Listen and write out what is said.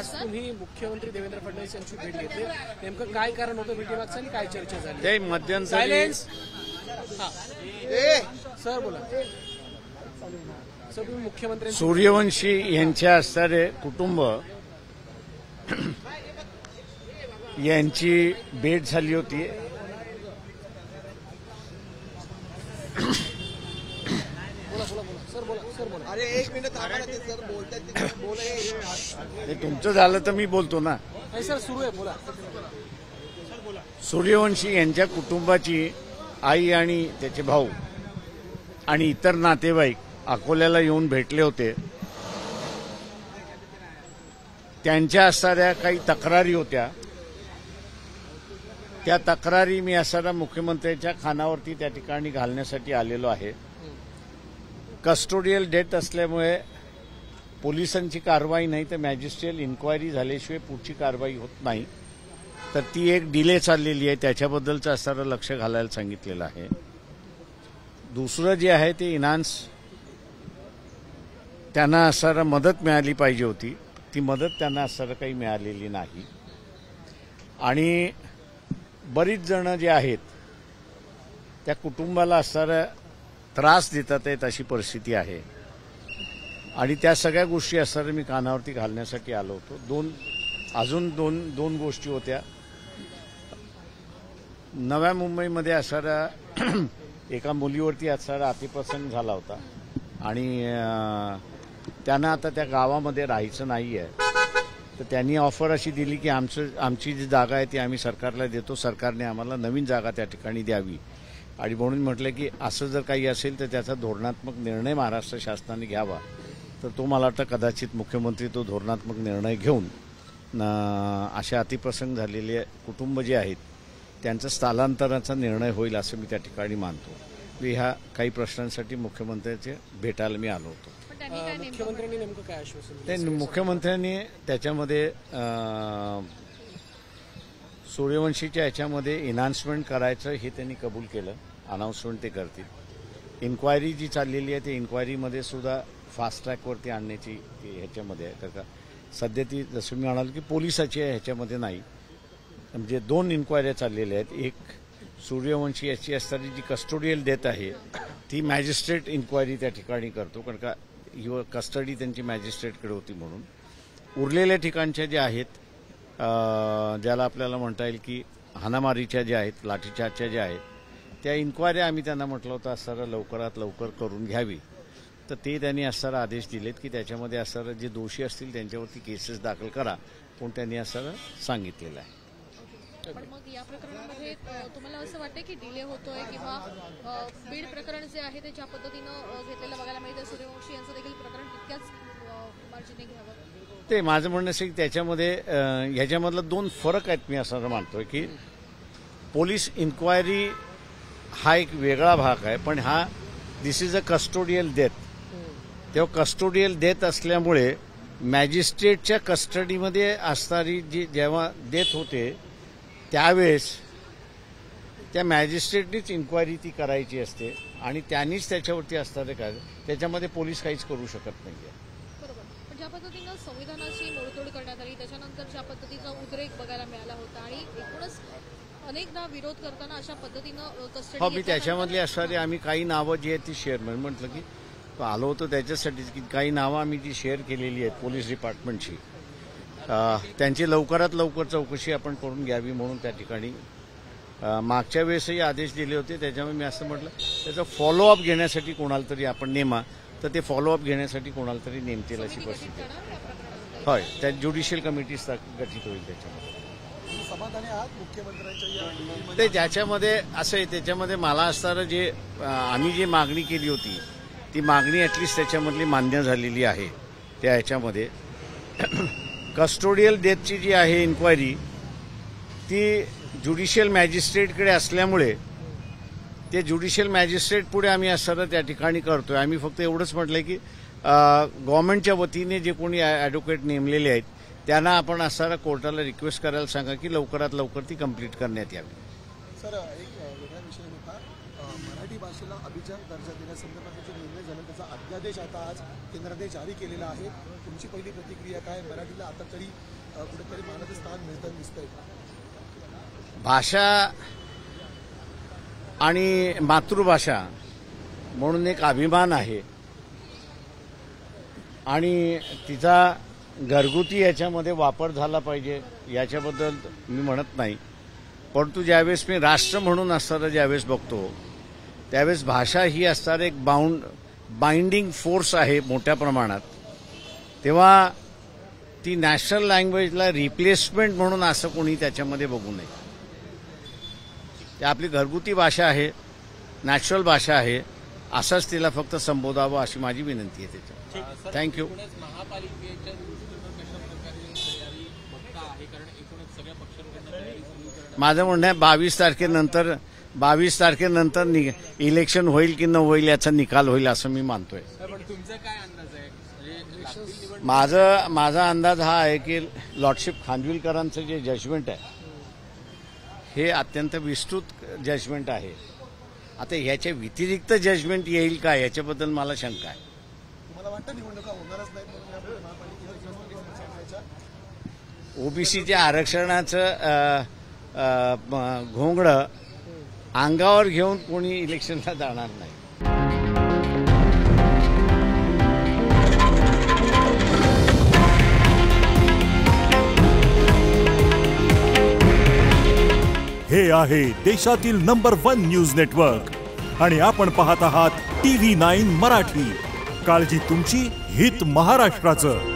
आज तुम्ही मुख्यमंत्री देवेंद्र फडणवीस यांची भेट घेतली, नेमकं काय कारण होतं भेटीमागचं आणि काय चर्चा झाली? ते मध्यंतरी सर बोला सर, तुम्ही मुख्यमंत्री सूर्यवंशी यांच्या असणारे कुटुंब यांची भेट झाली होती। अरे एक मिनिट थांबा ना, ते सर बोलतात ते तुमचं झालं तर मी बोलतो ना। नाही सर, सुरू आहे, बोला। सूर्यवंशी यांच्या कुटुंबाची आई आणि त्याचे भाऊ आणि इतर नातेवाईक अकोल्याला येऊन भेटले होते। त्यांच्या असणाऱ्या काही तक्रारी होत्या, त्या तक्रारी मी असणाऱ्या मुख्यमंत्र्यांच्या कानावरती त्या ठिकाणी घालण्यासाठी आलेलो आहे। कस्टोडियल डेथ असल्यामुळे पोलिसांची कारवाई नाही तर मॅजिस्ट्रियल इन्क्वायरी झाल्याशिवाय पुढची कारवाई होत नाही, तर ती एक डिले चाललेली आहे, त्याच्याबद्दलचं असणारं लक्ष घालायला सांगितलेलं आहे। दुसरं जे आहे ते इन्हान्स त्यांना असणारं मदत मिळाली पाहिजे होती, ती मदत त्यांना असणारं काही मिळालेली नाही। आणि बरीच जण जे आहेत त्या कुटुंबाला असणारा त्रास देतात आहेत अशी परिस्थिती आहे आणि त्या सगळ्या गोष्टी असणाऱ्या मी कानावरती घालण्यासाठी आलो होतो। अजून दोन गोष्टी होत्या। नव्या मुंबईमध्ये असणाऱ्या एका मुलीवरती असणारा अतिप्रसंग झाला होता आणि त्यांना आता त्या गावामध्ये राहायचं नाही आहे, तर त्यांनी ऑफर अशी दिली की आमची जी जागा आहे ती आम्ही सरकारला देतो, सरकारने आम्हाला नवीन जागा त्या ठिकाणी द्यावी। आणि म्हणून म्हटलं की असं जर काही असेल तर त्याचा धोरणात्मक निर्णय महाराष्ट्र शासनाने घ्यावा, तर तो मला वाटतं कदाचित मुख्यमंत्री तो धोरणात्मक निर्णय घेऊन अशा अतिप्रसंग झालेले कुटुंब जे आहेत त्यांचं स्थलांतराचा निर्णय होईल असं मी त्या ठिकाणी मानतो। ह्या काही प्रश्नांसाठी मुख्यमंत्र्यांचे भेटायला मी आलो होतो। मुख्यमंत्र्यांनी नेमकं काय आश्वासन ते मुख्यमंत्र्यांनी त्याच्यामध्ये सूर्यवंशीच्या याच्यामध्ये इन्हान्समेंट करायचं हे त्यांनी कबूल केलं, अनाउन्समेंट ते करतील। इन्क्वायरी जी चाललेली आहे ते इन्क्वायरीमध्ये सुद्धा फास्ट ट्रॅकवरती आणण्याची ह्याच्यामध्ये आहे, तर का सध्या ती जसं मी म्हणाल की पोलिसाची आहे, ह्याच्यामध्ये नाही। म्हणजे 2 इन्क्वायऱ्या चाललेल्या आहेत। एक सूर्यवंशी याची असणारी जी कस्टोडियल डेथ आहे ती मॅजिस्ट्रेट इन्क्वायरी त्या ठिकाणी करतो, कारण का ही कस्टडी त्यांची मॅजिस्ट्रेटकडे होती म्हणून। उरलेल्या ठिकाणच्या ज्या आहेत ज्याला आपल्याला म्हणता येईल की हाणामारीच्या ज्या आहेत, लाठीचार्जच्या ज्या आहेत, त्या इन्क्वायऱ्या आम्ही त्यांना म्हटलं होतं असणारं लवकरात लवकर करून घ्यावी, तर ते त्यांनी असणारं आदेश दिलेत की त्याच्यामध्ये असणारं जे दोषी असतील त्यांच्यावरती केसेस दाखल करा, पण त्यांनी असणारं सांगितलेलं आहे। पण मग या प्रकरणामध्ये तुम्हाला असं वाटतं की डिले होतोय किंवा बीड प्रकरण जे आहे ते ज्या पद्धतीनं घेतलेलं बघायला मिळतं, सूर्यवंशी यांचं देखील प्रकरण तितक्याच मार्जिने घ्यावं? ते माझं म्हणणं असेल की त्याच्यामध्ये ह्याच्यामधला 2 फरक आहेत मी असं मानतोय की पोलीस इन्क्वायरी हा एक वेगळा भाग आहे, पण हा दिस इज अ कस्टोडियल डेथ। तेव्हा कस्टोडियल डेथ असल्यामुळे मॅजिस्ट्रेटच्या कस्टडीमध्ये असणारी जी जेव्हा डेथ होते त्यावेळेस त्या मॅजिस्ट्रेटनीच इन्क्वायरी ती करायची असते आणि त्यांनीच त्याच्यावरती असणारे काय, त्याच्यामध्ये पोलीस काहीच करू शकत नाही आहे। बरोबर, पण ज्या पद्धतीनं संविधानाची मोडतोड करण्यात आली त्याच्यानंतर ज्या पद्धतीचा उद्रेक बघायला मिळाला होता आणि एकूणच अनेकदा विरोध करताना अशा पद्धतीनं कस्टडी मी त्याच्यामधली असणारी आम्ही काही नावं जी आहेत ती शेअर म्हटलं की आलो होतो त्याच्यासाठीच की काही नावं आम्ही जी शेअर केलेली आहेत पोलीस डिपार्टमेंटची, त्यांची लवकरात लवकर चौकशी आपण करून घ्यावी म्हणून त्या ठिकाणी मागच्या वेळेसही आदेश दिले होते। त्याच्यामुळे मी असं म्हटलं त्याचा फॉलोअप घेण्यासाठी कोणाला तरी आपण नेमा, तर ते फॉलोअप घेण्यासाठी कोणाला तरी नेमतील अशी परिस्थिती आहे। होय, त्या ज्युडिशियल कमिटीज गठीत होईल त्याच्यामध्ये। ते ज्याच्यामध्ये असं आहे त्याच्यामध्ये मला असणारं जे आम्ही जी मागणी केली होती ती मागणी ॲटलिस्ट त्याच्यामधली मान्य झालेली आहे। त्या ह्याच्यामध्ये कस्टोडियल डेथची जी आहे इन्क्वायरी ती ज्युडिशियल मॅजिस्ट्रेटकडे असल्यामुळे ते ज्युडिशियल मॅजिस्ट्रेट पुढे आम्ही असणारं त्या ठिकाणी करतोय। आम्ही फक्त एवढंच म्हटलंय की गव्हर्नमेंटच्या वतीने जे कोणी ॲडव्होकेट नेमलेले आहेत त्यांना आपण असणारा कोर्टाला रिक्वेस्ट करायला सांगा की लवकरात लवकर ती कंप्लीट करण्यात यावी। सर, एक वेगळा विषय होता, मराठी भाषेला अभिजात दर्जा देण्यासंदर्भात जो निर्णय झाला त्याचा अध्यादेश आता आज केंद्राने जारी केलेला आहे. तुमची पहिली प्रतिक्रिया काय? मराठीला आता तरी कुठेतरी मानाचं स्थान मिळताना दिसतंय का? भाषा आणि मातृभाषा म्हणून एक अभिमान आहे आणि तिचा घरगुती याच्यामध्ये वापर झाला पाहिजे याच्याबद्दल मी म्हणत नाही. परंतु ज्यावेळेस मी राष्ट्र म्हणून असताना ज्यावेळेस बघतो त्यावेळेस भाषा ही असणारी एक बाइंडिंग फोर्स आहे मोठ्या प्रमाणात, तेव्हा ती नॅशनल लँग्वेजला रिप्लेसमेंट म्हणून असं कोणी त्याच्यामध्ये बघू नये. ती आपली घरगुती भाषा आहे, नॅचरल भाषा आहे, असंच तिला फक्त संबोधावं अशी माझी विनंती आहे त्याच्यात. थँक्यू. माझं म्हणणं आहे 22 तारखेनंतर इलेक्शन होईल की न होईल याचा निकाल होईल असं मी मानतोय. तुमचा काय अंदाज आहे? माझा अंदाज हा आहे की लॉर्डशिप खानविलकरांचं जे जजमेंट आहे हे अत्यंत विस्तृत जजमेंट आहे. आता ह्याच्या व्यतिरिक्त जजमेंट येईल का याच्याबद्दल मला शंका आहे. तुम्हाला वाटतं निवडणुका होणारच नाहीत म्हणून यापुढे महापालिकेच्या ओबीसीच्या आरक्षणाचं घोंगडं अंगावर घेऊन कोणी इलेक्शनला जाणार नाही. हे आहे देशातील नंबर 1 न्यूज नेटवर्क आणि आपण पाहत आहात TV9 मराठी. काळजी तुमची, हित महाराष्ट्राचं.